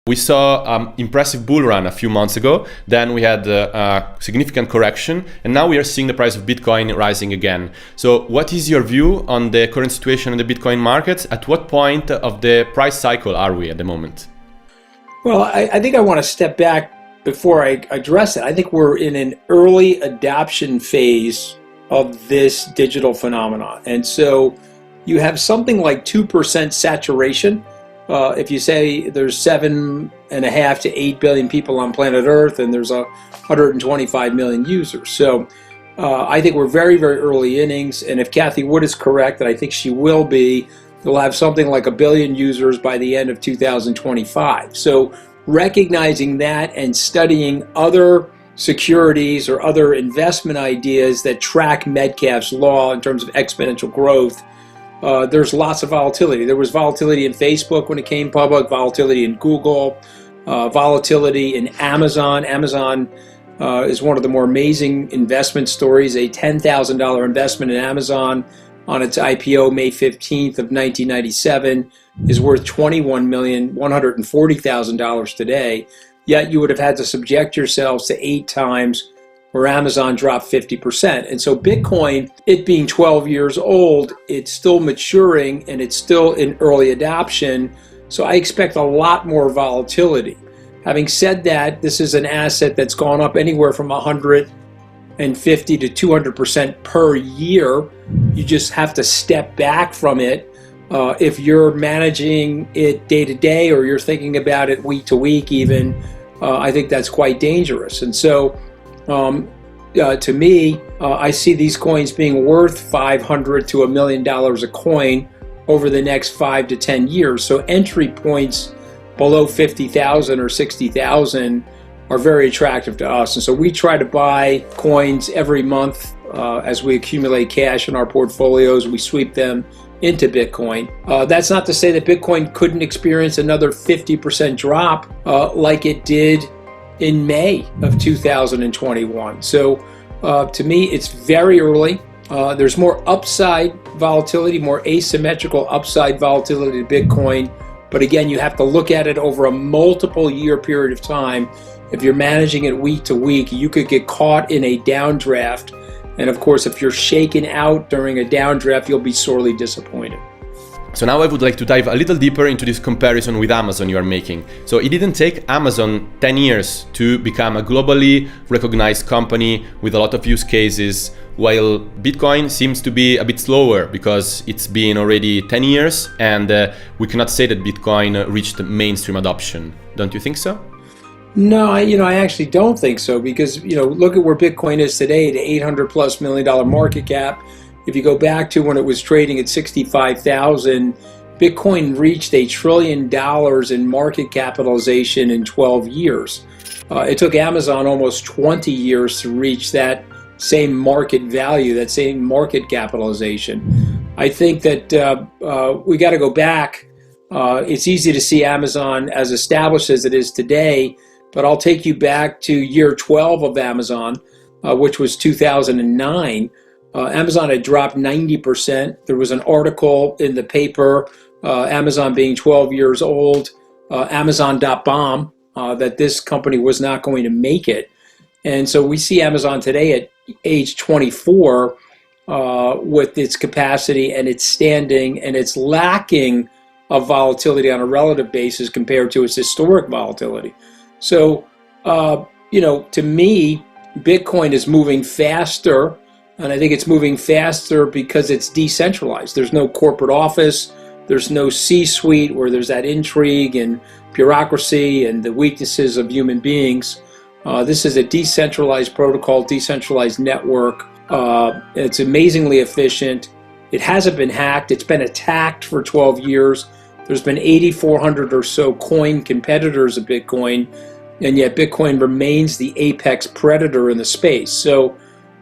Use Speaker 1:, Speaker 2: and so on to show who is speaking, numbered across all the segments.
Speaker 1: We saw impressive bull run a few months ago. Then we had a significant correction, and now we are seeing the price of Bitcoin rising again. So what is your view on the current situation in the Bitcoin markets? At what point of the price cycle are we at the moment?
Speaker 2: Well, I think I want to step back before I address it. I think we're in an early adoption phase of this digital phenomenon. And so you have something like 2% saturation. If you say there's 7.5 to 8 billion people on planet Earth and there's 125 million users. So I think we're very, very early innings. And if Cathie Wood is correct, and I think she will be, we'll have something like 1 billion users by the end of 2025. So recognizing that and studying other securities or other investment ideas that track Metcalfe's law in terms of exponential growth, there's lots of volatility. There was volatility in Facebook when it came public, volatility in Google, volatility in Amazon. Amazon is one of the more amazing investment stories. A $10,000 investment in Amazon on its IPO May 15th of 1997 is worth $21,140,000 today. Yet you would have had to subject yourselves to 8 times where Amazon dropped 50%. And so Bitcoin, it being 12 years old, it's still maturing and it's still in early adoption. So I expect a lot more volatility. Having said that, this is an asset that's gone up anywhere from 150 to 200% per year. You just have to step back from it. If you're managing it day to day or you're thinking about it week to week even, I think that's quite dangerous. And so to me, I see these coins being worth $500 to $1 million a coin over the next 5 to 10 years. So entry points below 50,000 or 60,000 are very attractive to us. And so we try to buy coins every month as we accumulate cash in our portfolios. We sweep them into Bitcoin. That's not to say that Bitcoin couldn't experience another 50% drop like it did in May of 2021. So to me, it's very early. There's more upside volatility, more asymmetrical upside volatility to Bitcoin. But again, you have to look at it over a multiple year period of time. If you're managing it week to week, you could get caught in a downdraft. And of course, if you're shaken out during a downdraft, you'll be sorely disappointed.
Speaker 1: So now I would like to dive a little deeper into this comparison with Amazon you are making. So it didn't take Amazon 10 years to become a globally recognized company with a lot of use cases, while Bitcoin seems to be a bit slower because it's been already 10 years and we cannot say that Bitcoin reached mainstream adoption. Don't you think so?
Speaker 2: No, I actually don't think so because, look at where Bitcoin is today, the $800+ million market cap. If you go back to when it was trading at 65,000, Bitcoin reached $1 trillion in market capitalization in 12 years. It took Amazon almost 20 years to reach that same market value, that same market capitalization. I think that we got to go back. It's easy to see Amazon as established as it is today, but I'll take you back to year 12 of Amazon, which was 2009. Amazon had dropped 90%. There was an article in the paper, Amazon being 12 years old, Amazon.bomb, that this company was not going to make it. And so we see Amazon today at age 24 with its capacity and its standing and its lacking of volatility on a relative basis compared to its historic volatility. So, to me, Bitcoin is moving faster. And I think it's moving faster because it's decentralized. There's no corporate office. There's no C-suite where there's that intrigue and bureaucracy and the weaknesses of human beings. This is a decentralized protocol, decentralized network. It's amazingly efficient. It hasn't been hacked. It's been attacked for 12 years. There's been 8,400 or so coin competitors of Bitcoin, and yet Bitcoin remains the apex predator in the space. So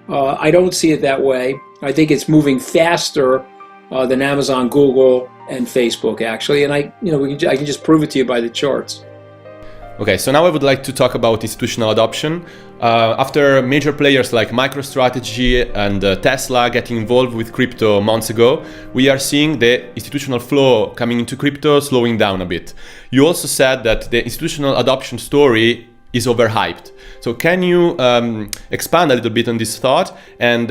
Speaker 2: I don't see it that way. I think it's moving faster than Amazon, Google, and Facebook, actually. And I can just prove it to you by the charts.
Speaker 1: Okay, so now I would like to talk about institutional adoption. After major players like MicroStrategy and Tesla getting involved with crypto months ago, we are seeing the institutional flow coming into crypto slowing down a bit. You also said that the institutional adoption story is overhyped. So can you expand a little bit on this thought? And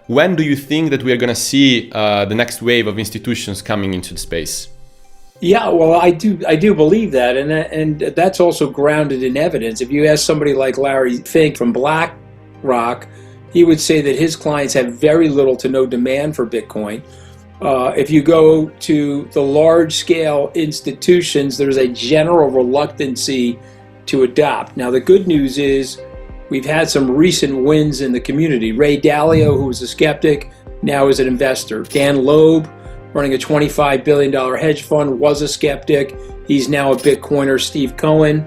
Speaker 1: when do you think that we are going to see the next wave of institutions coming into the space?
Speaker 2: Yeah, well, I do believe that, and that's also grounded in evidence. If you ask somebody like Larry Fink from BlackRock, he would say that his clients have very little to no demand for Bitcoin. If you go to the large-scale institutions, there's a general reluctancy to adopt. Now, the good news is we've had some recent wins in the community. Ray Dalio, who was a skeptic, now is an investor. Dan Loeb, running a $25 billion hedge fund, was a skeptic. He's now a Bitcoiner. Steve Cohen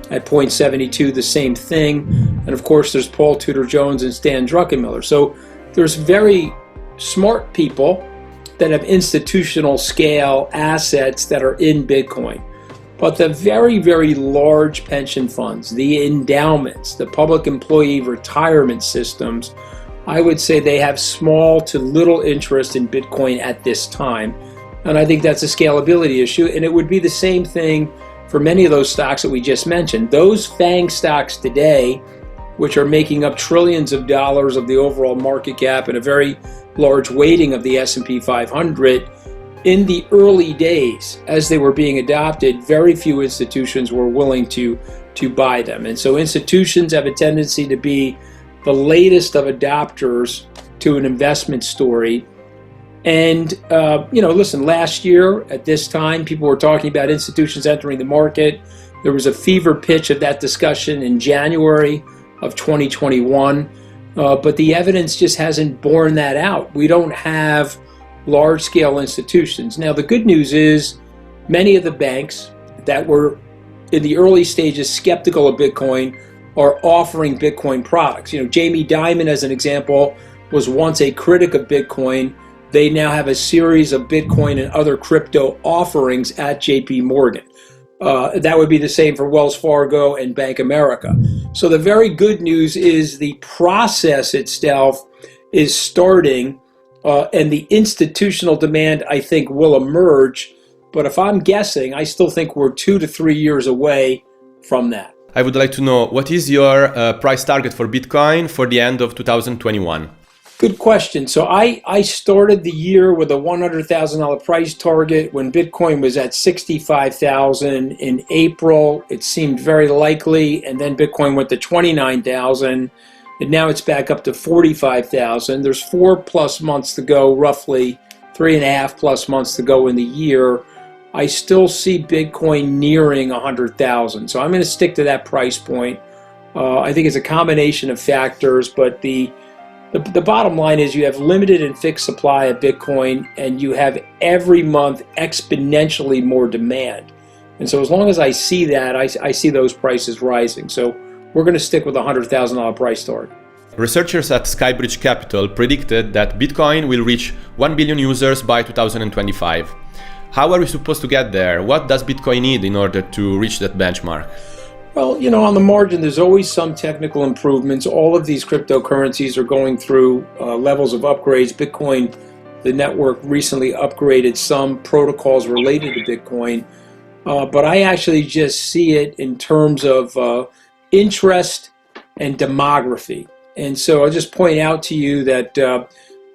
Speaker 2: at 0.72, the same thing. And of course, there's Paul Tudor Jones and Stan Druckenmiller. So there's very smart people that have institutional scale assets that are in Bitcoin. But the very, very large pension funds, the endowments, the public employee retirement systems, I would say they have small to little interest in Bitcoin at this time. And I think that's a scalability issue. And it would be the same thing for many of those stocks that we just mentioned. Those FANG stocks today, which are making up trillions of dollars of the overall market cap and a very large weighting of the S&P 500, in the early days, as they were being adopted, very few institutions were willing to buy them. And so institutions have a tendency to be the latest of adopters to an investment story. And, listen, last year at this time, people were talking about institutions entering the market. There was a fever pitch of that discussion in January of 2021, but the evidence just hasn't borne that out. We don't have large-scale institutions. Now, the good news is many of the banks that were in the early stages skeptical of Bitcoin are offering Bitcoin products. Jamie Dimon, as an example, was once a critic of Bitcoin. They now have a series of Bitcoin and other crypto offerings at JP Morgan. That would be the same for Wells Fargo and Bank America. So the very good news is the process itself is starting, and the institutional demand, I think, will emerge. But if I'm guessing, I still think we're 2 to 3 years away from that.
Speaker 1: I would like to know, what is your price target for Bitcoin for the end of 2021?
Speaker 2: Good question. So I started the year with a $100,000 price target when Bitcoin was at $65,000 in April. It seemed very likely, and then Bitcoin went to $29,000, and now it's back up to $45,000. There's 4+ months to go, roughly 3.5+ months to go in the year. I still see Bitcoin nearing 100,000. So I'm going to stick to that price point. I think it's a combination of factors, but the bottom line is you have limited and fixed supply of Bitcoin, and you have every month exponentially more demand. And so as long as I see that, I see those prices rising. So we're going to stick with a $100,000 price target.
Speaker 1: Researchers at Skybridge Capital predicted that Bitcoin will reach 1 billion users by 2025. How are we supposed to get there? What does Bitcoin need in order to reach that benchmark?
Speaker 2: Well, on the margin, there's always some technical improvements. All of these cryptocurrencies are going through levels of upgrades. Bitcoin, the network, recently upgraded some protocols related to Bitcoin. But I actually just see it in terms of interest and demography. And so I'll just point out to you that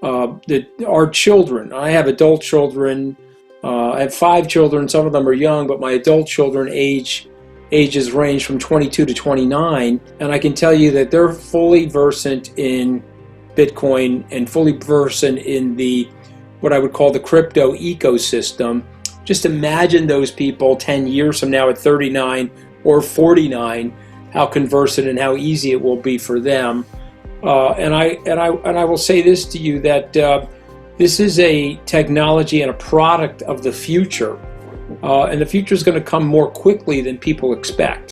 Speaker 2: our children, I have adult children, I have 5 children, some of them are young, but my adult children ages range from 22 to 29, and I can tell you that they're fully versant in Bitcoin and fully versant in what I would call the crypto ecosystem. Just imagine those people 10 years from now at 39 or 49, how conversant and how easy it will be for them. And I will say this to you, that this is a technology and a product of the future, and the future is going to come more quickly than people expect.